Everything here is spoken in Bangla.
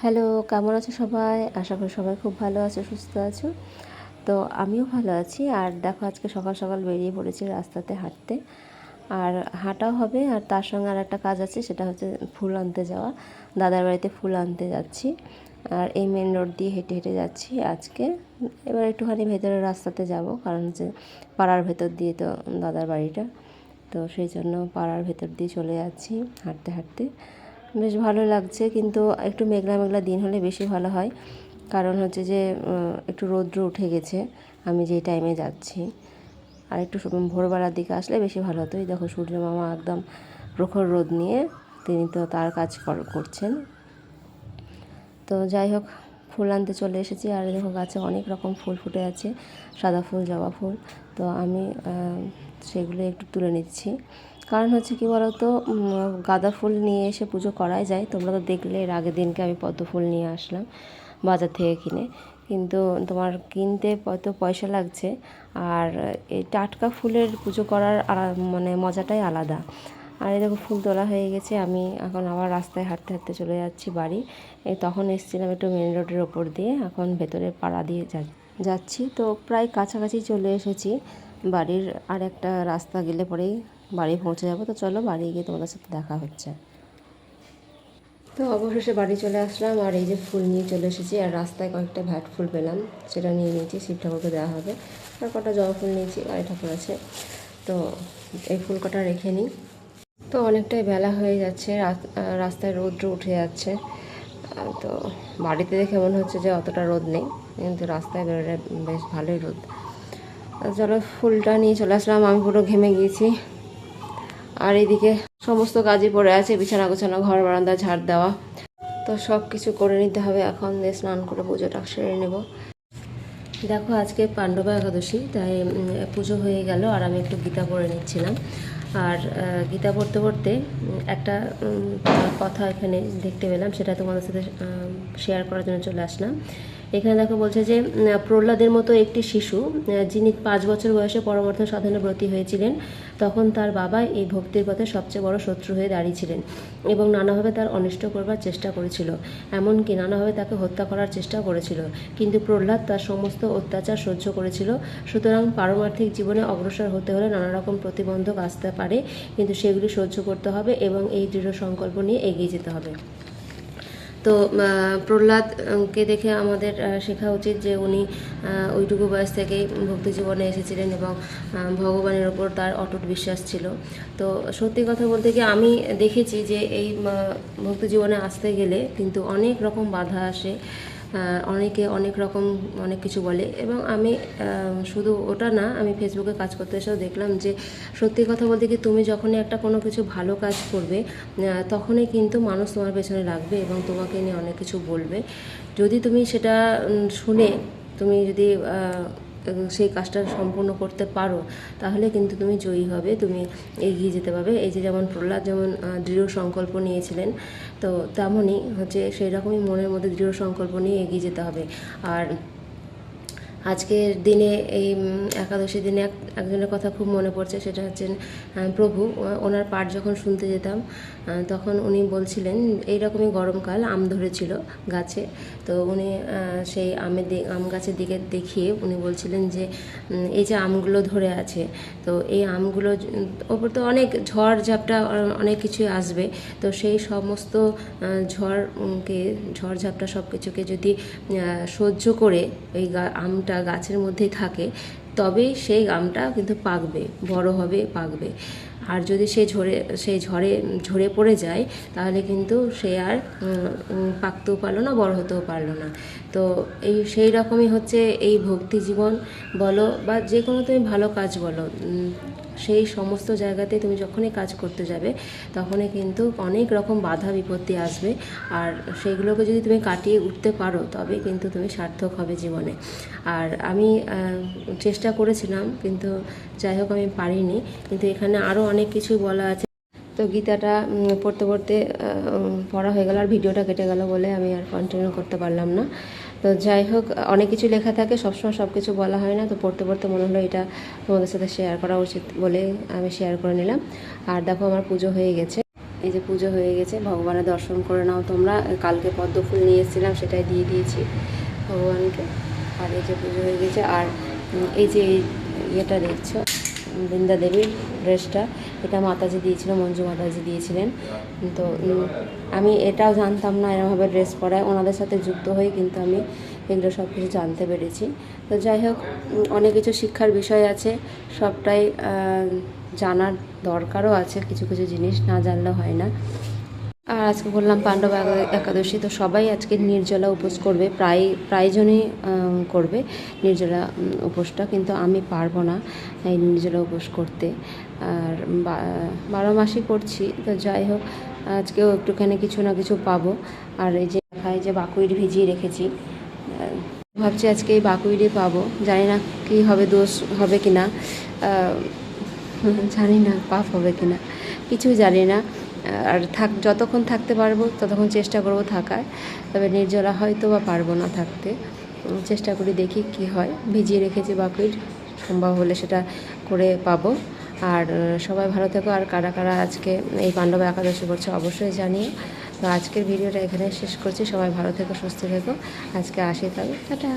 হ্যালো, কেমন আছো সবাই? আশা করি সবাই খুব ভালো আছো, সুস্থ আছো। তো আমিও ভালো আছি। আর দেখো আজকে সকাল সকাল বেরিয়ে পড়েছি রাস্তাতে হাঁটতে। আর হাঁটাও হবে, আর তার সঙ্গে আর একটা কাজ আছে, সেটা হচ্ছে ফুল আনতে যাওয়া। দাদার বাড়িতে ফুল আনতে যাচ্ছি। আর এই মেন রোড দিয়ে হেঁটে হেঁটে যাচ্ছি আজকে। এবার একটুখানি ভেতরের রাস্তাতে যাব, কারণ হচ্ছে পাড়ার ভেতর দিয়ে তো দাদার বাড়িটা। তো সেই জন্য পাড়ার ভেতর দিয়ে চলে যাচ্ছি হাঁটতে হাঁটতে। বেশ ভালো লাগছে, কিন্তু একটু মেঘলা মেঘলা দিন হলে বেশি ভালো হয়। কারণ হচ্ছে যে একটু রৌদ্র উঠে গেছে আমি যেই টাইমে যাচ্ছি। আর একটু ভোরবেলার দিকে আসলে বেশি ভালো হতো। এই দেখো সূর্য মামা একদম প্রখর রোদ নিয়ে তিনি তো তার কাজ করছেন। তো যাই হোক, ফুল আনতে চলে এসেছি। আর দেখো গাছে অনেক রকম ফুল ফুটে আছে, সাদা ফুল, জবা ফুল। তো আমি সেগুলো একটু তুলে নিচ্ছি। কারণ হচ্ছে কি বলো তো, গাঁদা ফুল নিয়ে এসে পুজো করাই যায়। তোমরা তো দেখলে এর আগের দিনকে আমি পদ্ম ফুল নিয়ে আসলাম বাজার থেকে কিনে। কিন্তু তোমার কিনতে কত পয়সা লাগছে, আর এই টাটকা ফুলের পুজো করার মানে মজাটাই আলাদা। আর এই দেখো ফুল তোলা হয়ে গেছে, আমি এখন আবার রাস্তায় হাঁটতে হাঁটতে চলে যাচ্ছি বাড়ি। এই তখন এসেছিলাম একটু মেন রোডের ওপর দিয়ে, এখন ভেতরে পাড়া দিয়ে যাচ্ছি। তো প্রায় কাছাকাছি চলে এসেছি বাড়ির। আর একটা রাস্তা গেলে পরেই বাড়ি পৌঁছে যাবো। তো চলো বাড়ি গিয়ে তোমাদের সাথে দেখা হচ্ছে। তো অবশেষে বাড়ি চলে আসলাম, আর এই যে ফুল নিয়ে চলে এসেছি। আর রাস্তায় কয়েকটা ভ্যাট ফুল পেলাম, সেটা নিয়ে নিয়েছি, শিব ঠাকুরকে দেওয়া হবে। আর কটা জবা ফুল নিয়েছি, গাড়ি ঠাকুর আছে। তো এই ফুল কটা রেখে নিই। তো অনেকটাই বেলা হয়ে যাচ্ছে, রাস্তায় রৌদ্র উঠে যাচ্ছে। তো বাড়িতে দেখে মনে হচ্ছে যে অতটা রোদ নেই, কিন্তু রাস্তায় বেরোলে বেশ ভালোই রোদ। চলো ফুলটা নিয়ে চলে আসলাম, আমি পুরো ঘেমে গিয়েছি। আর এইদিকে সমস্ত কাজই পড়ে আছে, বিছানা গোছানো, ঘর বারান্দা ঝাড় দেওয়া। তো সব কিছু করে নিতে হবে এখন। দিয়ে স্নান করে পুজোটা সেরে নেব। দেখো আজকে পাণ্ডবা একাদশী, তাই পুজো হয়ে গেল আর আমি একটু গীতা পড়ে নিচ্ছিলাম। আর গীতা পড়তে পড়তে একটা কথা এখানে দেখতে পেলাম, সেটা তোমাদের সাথে শেয়ার করার জন্য চলে আসলাম। এখানে দেখো বলছে যে প্রহ্লাদের মতো একটি শিশু, যিনি 5 বছর বয়সে পরমার্থ সাধনে ব্রতী হয়েছিলেন, তখন তার বাবা এই ভক্তির পথে সবচেয়ে বড় শত্রু হয়ে দাঁড়িয়েছিলেন এবং নানাভাবে তার অনিষ্ট করবার চেষ্টা করেছিল, এমনকি নানাভাবে তাকে হত্যা করার চেষ্টা করেছিল। কিন্তু প্রহ্লাদ তার সমস্ত অত্যাচার সহ্য করেছিল। সুতরাং পারমার্থিক জীবনে অগ্রসর হতে হলে নানা রকম প্রতিবন্ধক আসতে পারে, কিন্তু সেগুলি সহ্য করতে হবে এবং এই দৃঢ় সংকল্প নিয়ে এগিয়ে যেতে হবে। তো প্রহ্লাদকে দেখে আমাদের শেখা উচিত যে উনি ওইটুকু বয়স থেকেই ভক্তি জীবনে এসেছিলেন এবং ভগবানের ওপর তার অটুট বিশ্বাস ছিল। তো সত্যি কথা বলতে কি, আমি দেখেছি যে এই ভক্তি জীবনে আসতে গেলে কিন্তু অনেক রকম বাধা আসে। অনেকে অনেক রকম অনেক কিছু বলে, এবং আমি শুধু ওটা না, আমি ফেসবুকে কাজ করতে এসেও দেখলাম যে সত্যি কথা বলতে কি, তুমি যখনই একটা কোনো কিছু ভালো কাজ করবে, তখনই কিন্তু মানুষ তোমার পেছনে লাগবে এবং তোমাকে নিয়ে অনেক কিছু বলবে। যদি তুমি সেটা শুনে তুমি যদি সেই কাজটা সম্পূর্ণ করতে পারো, তাহলে কিন্তু তুমি জয়ী হবে, তুমি এগিয়ে যেতে পারবে। এই যে যেমন প্রহ্লাদ যেমন দৃঢ় সংকল্প নিয়েছিলেন, তো তেমনই হচ্ছে সেই রকমই মনের মধ্যে দৃঢ় সংকল্প নিয়ে এগিয়ে যেতে হবে। আর আজকের দিনে এই একাদশীর দিনে একজনের কথা খুব মনে পড়ছে, সেটা হচ্ছেন প্রভু। ওনার পাঠ যখন শুনতে যেতাম, তখন উনি বলছিলেন, এইরকমই গরমকাল, আম ধরেছিল গাছে। তো উনি সেই আম গাছের দিকে দেখিয়ে উনি বলছিলেন যে এই যে আমগুলো ধরে আছে, তো এই আমগুলো ওপর তো অনেক ঝড় ঝাপটা অনেক কিছুই আসবে। তো সেই সমস্ত ঝড় ঝাপটা সব কিছুকে যদি সহ্য করে ওই আমটা গাছের মধ্যেই থাকে, তবেই সেই আমটা কিন্তু পাকবে, বড় হবে, পাকবে। আর যদি সেই ঝড়ে ঝরে পড়ে যায়, তাহলে কিন্তু সে আর পাকতেও পারলো না, বড় হতেও পারলো না। তো সেই রকমই হচ্ছে এই ভক্তি জীবন বলো বা যে কোনো তুমি ভালো কাজ বলো, সেই সমস্ত জায়গাতে তুমি যখনই কাজ করতে যাবে, তখনই কিন্তু অনেক রকম বাধা বিপত্তি আসবে। আর সেইগুলোকে যদি তুমি কাটিয়ে উঠতে পারো, তবে কিন্তু তুমি সার্থক হবে জীবনে। আর আমি চেষ্টা করেছিলাম, কিন্তু যাই হোক আমি পারিনি। কিন্তু এখানে আরও অনেক কিছুই বলা আছে। তো গীতাটা পড়তে পড়তে পড়া হয়ে গেল, আর ভিডিওটা কেটে গেল বলে আমি আর কন্টিনিউ করতে পারলাম না। তো যাই হোক, অনেক কিছু লেখা থাকে, সবসময় সব কিছু বলা হয় না। তো পড়তে পড়তে মনে হলো এটা তোমাদের সাথে শেয়ার করা উচিত বলে আমি শেয়ার করে নিলাম। আর দেখো আমার পুজো হয়ে গেছে। এই যে পুজো হয়ে গেছে, ভগবানের দর্শন করে নাও তোমরা। কালকে পদ্ম ফুল নিয়ে এসেছিলাম, সেটাই দিয়ে দিয়েছি ভগবানকে। আর এই যে পুজো হয়ে গেছে। আর এই যে ইয়েটা দেখছো, বৃন্দা দেবীর ড্রেসটা, এটা মাতাজি দিয়েছিল, মঞ্জু মাতাজি দিয়েছিলেন। তো আমি এটাও জানতাম না এরমভাবে ড্রেস পরায়, ওনাদের সাথে যুক্ত হয়ে কিন্তু আমি এগুলো সব কিছু জানতে পেরেছি। তো যাই হোক, অনেক কিছু শিক্ষার বিষয় আছে, সবটাই জানার দরকারও আছে, কিছু কিছু জিনিস না জানলে হয় না। আর আজকে বললাম পাণ্ডব একাদশী, তো সবাই আজকে নির্জলা উপোস করবে, প্রায়জনই করবে নির্জলা উপোসটা, কিন্তু আমি পারবো না এই নির্জলা উপোস করতে। আর 12 মাসই করছি, তো যাই হোক আজকেও একটুখানি কিছু না কিছু পাবো। আর এই যে খাই যে বাকুইট ভিজিয়ে রেখেছি, ভাবছি আজকে এই বাকুইটই পাবো, জানি না কি হবে, দোষ হবে কি না, জানি না পাপ হবে কি না, কিছুই জানি না। আর যতক্ষণ থাকতে পারবো ততক্ষণ চেষ্টা করব থাকার, তবে নির্জলা হয়তো বা পারবো না থাকতে, চেষ্টা করি দেখি কি হয়। ভিজিয়ে রেখেছি বাকুইট, সম্ভব হলে সেটা করে পাবো। আর সবাই ভালো থেকো। আর কারা কারা আজকে এই পাণ্ডব একাদশী করছে অবশ্যই জানিয়ে। তো আজকের ভিডিওটা এখানে শেষ করছি। সবাই ভালো থেকো, সুস্থ থেকো। আজকে আসি, তবে টাটা।